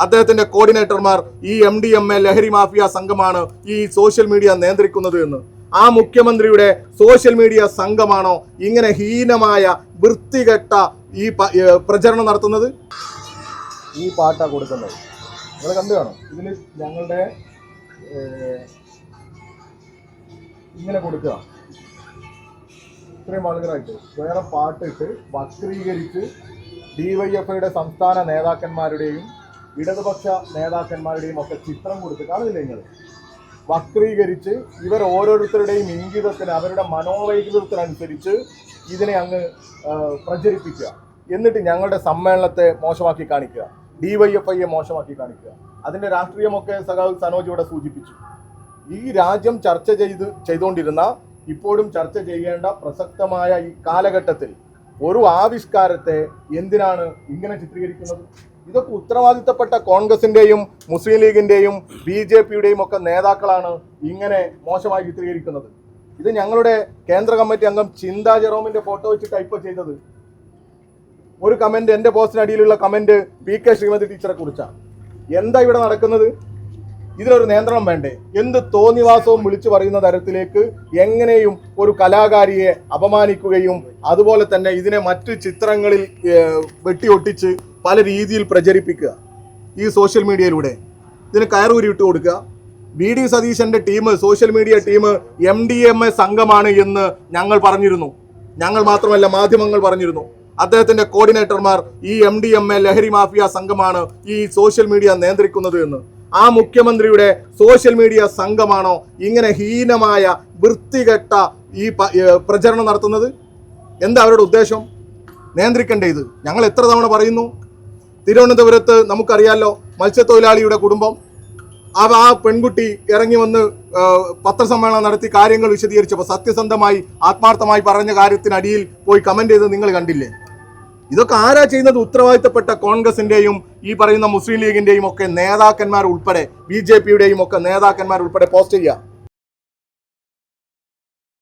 അദ്ദേഹത്തിന്റെ കോർഡിനേറ്റർമാർ ഈ MDMA ലഹരി മാഫിയ സംഘമാണ് ഈ സോഷ്യൽ മീഡിയ നിയന്ത്രിക്കുന്നത് എന്ന്. ആ മുഖ്യമന്ത്രിയുടെ സോഷ്യൽ മീഡിയ സംഘമാണോ ഇങ്ങനെ ഹീനമായ വൃത്തികെട്ട ഈ പ്രചരണം നടത്തുന്നത്? ഈ പാട്ടാ കൊടുക്കുന്നത്, നിങ്ങൾ കണ്ടു കാണും. ഇതിൽ ഞങ്ങളുടെ ഇങ്ങനെ കൊടുക്കുക, ഇത്രയും ആളുകളായിട്ട് വേറെ പാട്ടിട്ട് വക്രീകരിച്ച് DYFIയുടെ സംസ്ഥാന നേതാക്കന്മാരുടെയും ഇടതുപക്ഷ നേതാക്കന്മാരുടെയും ഒക്കെ ചിത്രം കൊടുത്ത് കാണുന്നില്ല നിങ്ങൾ, വക്രീകരിച്ച് ഇവർ ഓരോരുത്തരുടെയും ഇംഗിതത്തിന് അവരുടെ മനോവൈകൃതത്തിനനുസരിച്ച് ഇതിനെ അങ്ങ് പ്രചരിപ്പിക്കുക. എന്നിട്ട് ഞങ്ങളുടെ സമ്മേളനത്തെ മോശമാക്കി കാണിക്കുക, DYFIയെ മോശമാക്കി കാണിക്കുക. അതിൻ്റെ രാഷ്ട്രീയമൊക്കെ സഖാവ് സനോജ് ഇവിടെ സൂചിപ്പിച്ചു. ഈ രാജ്യം ചർച്ച ചെയ്തുകൊണ്ടിരുന്ന, ഇപ്പോഴും ചർച്ച ചെയ്യേണ്ട പ്രസക്തമായ ഈ കാലഘട്ടത്തിൽ ഒരു ആവിഷ്കാരത്തെ എന്തിനാണ് ഇങ്ങനെ ചിത്രീകരിക്കുന്നത്? ഇതൊക്കെ ഉത്തരവാദിത്തപ്പെട്ട കോൺഗ്രസിന്റെയും മുസ്ലിം ലീഗിന്റെയും BJPയുടെയും ഒക്കെ നേതാക്കളാണ് ഇങ്ങനെ മോശമായി ചിത്രീകരിക്കുന്നത്. ഇത് ഞങ്ങളുടെ കേന്ദ്ര കമ്മിറ്റി അംഗം ചിന്താ ജെറോമിന്റെ ഫോട്ടോ വെച്ച് ടൈപ്പ് ചെയ്തത്. ഒരു കമന്റ്, എൻ്റെ പോസ്റ്റിനടിയിലുള്ള കമന്റ് PK ശ്രീമതി ടീച്ചറെ കുറിച്ചാണ്. എന്താ ഇവിടെ നടക്കുന്നത്? ഇതിനൊരു നിയന്ത്രണം വേണ്ടേ? എന്ത് തോന്നിവാസവും വിളിച്ചു പറയുന്ന തരത്തിലേക്ക് എങ്ങനെയും ഒരു കലാകാരിയെ അപമാനിക്കുകയും അതുപോലെ തന്നെ ഇതിനെ മറ്റ് ചിത്രങ്ങളിൽ വെട്ടിയൊട്ടിച്ച് പല രീതിയിൽ പ്രചരിപ്പിക്കുക ഈ സോഷ്യൽ മീഡിയയിലൂടെ. ഇതിന് കയറൂരി ഇട്ട് കൊടുക്കുക. VD സതീശന്റെ team, social media team MDMA സംഘമാണ് എന്ന് ഞങ്ങൾ പറഞ്ഞിരുന്നു. ഞങ്ങൾ മാത്രമല്ല, മാധ്യമങ്ങൾ പറഞ്ഞിരുന്നു. അദ്ദേഹത്തിന്റെ കോർഡിനേറ്റർമാർ ഈ MDMA ലഹരി മാഫിയ സംഘമാണ് ഈ സോഷ്യൽ മീഡിയ നിയന്ത്രിക്കുന്നത് എന്ന്. ആ മുഖ്യമന്ത്രിയുടെ സോഷ്യൽ മീഡിയ സംഘമാണോ ഇങ്ങനെ ഹീനമായ വൃത്തികെട്ട ഈ പ്രചരണം നടത്തുന്നത്? എന്താ അവരുടെ ഉദ്ദേശം? നിയന്ത്രിക്കണ്ടേ ഇത്? ഞങ്ങൾ എത്ര തവണ പറയുന്നു. തിരുവനന്തപുരത്ത് നമുക്കറിയാലോ, മത്സ്യത്തൊഴിലാളിയുടെ കുടുംബം, ആ പെൺകുട്ടി ഇറങ്ങി വന്ന് പത്രസമ്മേളനം നടത്തി കാര്യങ്ങൾ വിശദീകരിച്ചപ്പോൾ സത്യസന്ധമായി ആത്മാർത്ഥമായി പറഞ്ഞ കാര്യത്തിനടിയിൽ പോയി കമന്റ് ചെയ്ത് നിങ്ങൾ കണ്ടില്ലേ? ഇതൊക്കെ ആരാ ചെയ്യുന്നത്? ഉത്തരവാദിത്തപ്പെട്ട കോൺഗ്രസിന്റെയും ഈ പറയുന്ന മുസ്ലിം ലീഗിന്റെയും ഒക്കെ നേതാക്കന്മാർ ഉൾപ്പെടെ, BJPയുടെയും ഒക്കെ നേതാക്കന്മാർ ഉൾപ്പെടെ പോസ്റ്റ് ചെയ്യുക.